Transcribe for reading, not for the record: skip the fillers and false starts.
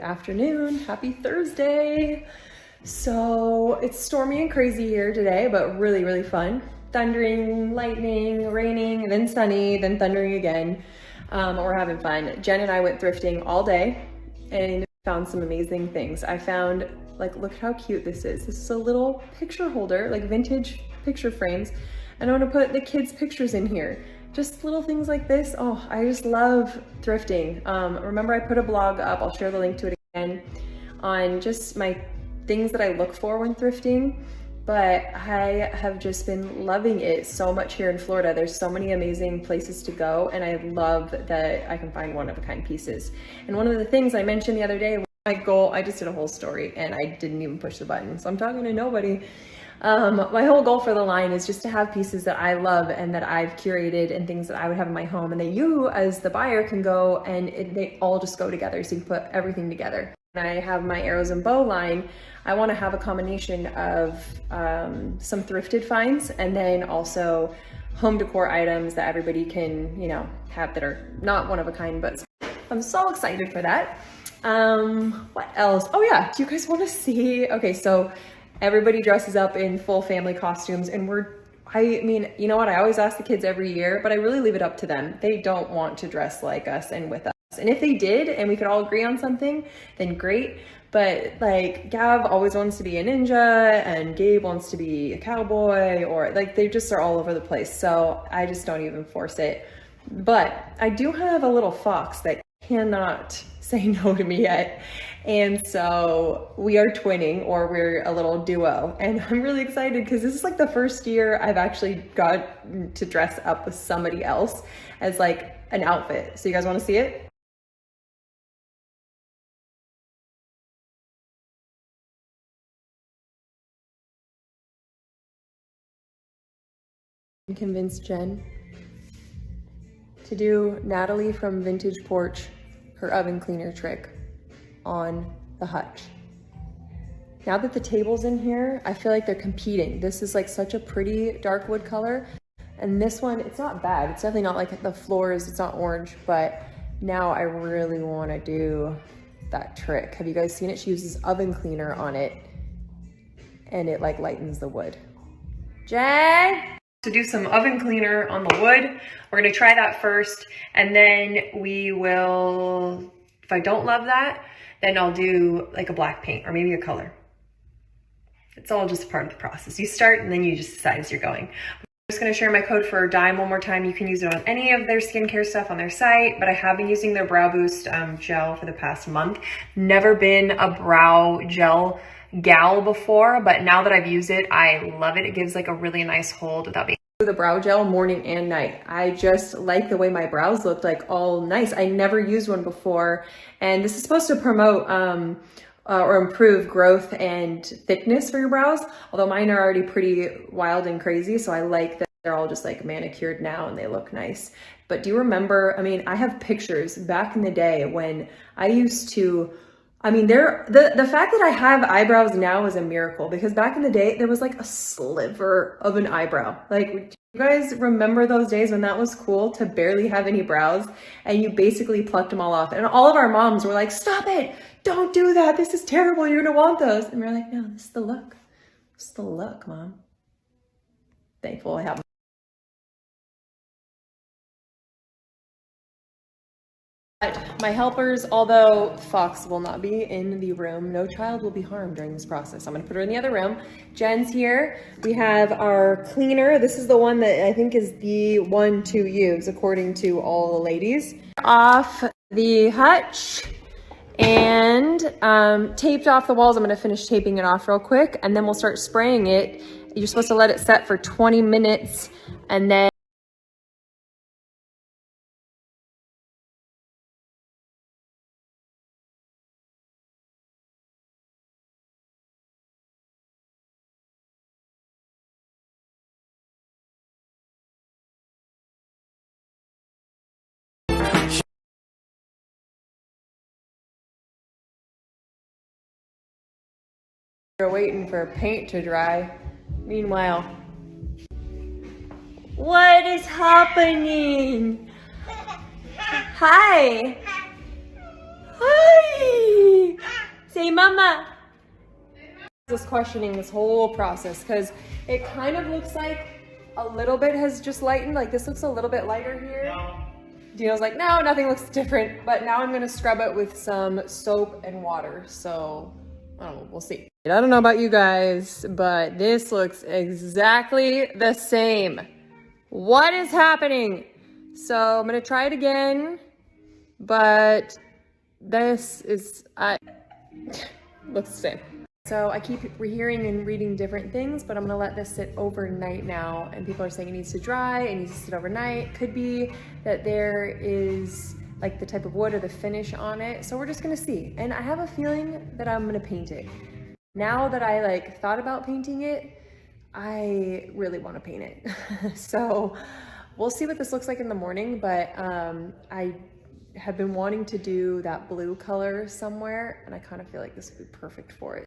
Afternoon, happy Thursday. So it's stormy and crazy here today, but really fun. Thundering, lightning, raining, then sunny, then thundering again. We're having fun. Jen and I went thrifting all day and found some amazing things. I found, like, look how cute this is. This is a little picture holder, like vintage picture frames. And I want to put the kids' pictures in here. Just little things like this. Oh, I just love thrifting. Remember, I put a blog up, I'll share the link to it again, on just my things that I look for when thrifting, but I have just been loving it so much here in Florida. There's so many amazing places to go, and I love that I can find one-of-a-kind pieces. And one of the things I mentioned the other day, my goal, I just did a whole story and I didn't even push the button, so I'm talking to nobody. My whole goal for the line is just to have pieces that I love and that I've curated and things that I would have in my home, and that you as the buyer can go and they all just go together, so you can put everything together. When I have my Arrows and Bow line, I want to have a combination of some thrifted finds and then also home decor items that everybody can, you know, have that are not one of a kind, but I'm so excited for that. What else? Oh yeah, do you guys want to see? Okay, so everybody dresses up in full family costumes, and I mean, you know what? I always ask the kids every year, but I really leave it up to them. They don't want to dress like us and with us. And if they did, and we could all agree on something, then great. But like, Gav always wants to be a ninja, and Gabe wants to be a cowboy, or like, they just are all over the place. So I just don't even force it. But I do have a little fox that cannot say no to me yet. And so we are twinning, or we're a little duo, and I'm really excited because this is like the first year I've actually got to dress up with somebody else as like an outfit. So you guys want to see it? I convinced Jen to do Natalie from Vintage Porch, her oven cleaner trick on the hutch. Now that the table's in here, I feel like they're competing. This is like such a pretty dark wood color, and this one, it's not bad. It's definitely not like the floors, it's not orange, but now I really want to do that trick. Have you guys seen it? She uses oven cleaner on it, and it like lightens the wood. Jen? To do some oven cleaner on the wood. We're gonna try that first, and then we will, if I don't love that, then I'll do like a black paint or maybe a color. It's all just part of the process. You start and then you just decide as you're going. I'm just gonna share my code for Dime one more time. You can use it on any of their skincare stuff on their site, but I have been using their Brow Boost gel for the past month. Never been a brow gel gal before, but now that I've used it, I love it. It gives like a really nice hold without being the brow gel morning and night. I just like the way my brows look, like all nice. I never used one before, and this is supposed to promote or improve growth and thickness for your brows, although mine are already pretty wild and crazy, so I like that they're all just like manicured now and they look nice. But do you remember, I mean, I have pictures back in the day when I used to, I mean, the fact that I have eyebrows now is a miracle, because back in the day, there was like a sliver of an eyebrow. Like, do you guys remember those days when that was cool to barely have any brows and you basically plucked them all off? And all of our moms were like, stop it, don't do that, this is terrible, you're gonna want those. And we're like, no, this is the look. This is the look, Mom. Thankful I have. My helpers, although Fox will not be in the room, no child will be harmed during this process. I'm gonna put her in the other room. Jen's here. We have our cleaner. This is the one that I think is the one to use according to all the ladies. Off the hutch and taped off the walls. I'm gonna finish taping it off real quick, and then we'll start spraying it. You're supposed to let it set for 20 minutes, and then we're waiting for paint to dry. Meanwhile, what is happening? Hi. Hi. Hey, mama. Just questioning this whole process because it kind of looks like a little bit has just lightened. Like this looks a little bit lighter here. No. Dino's like, no, nothing looks different. But now I'm gonna scrub it with some soap and water. So I don't know, we'll see. I don't know about you guys, but this looks exactly the same. What is happening? So I'm gonna try it again, but this is, looks the same. So I keep hearing and reading different things, but I'm gonna let this sit overnight now. And people are saying it needs to dry, it needs to sit overnight. Could be that there is like the type of wood or the finish on it. So we're just gonna see. And I have a feeling that I'm gonna paint it. Now that I like thought about painting it, I really wanna paint it. So we'll see what this looks like in the morning, but I have been wanting to do that blue color somewhere, and I kind of feel like this would be perfect for it.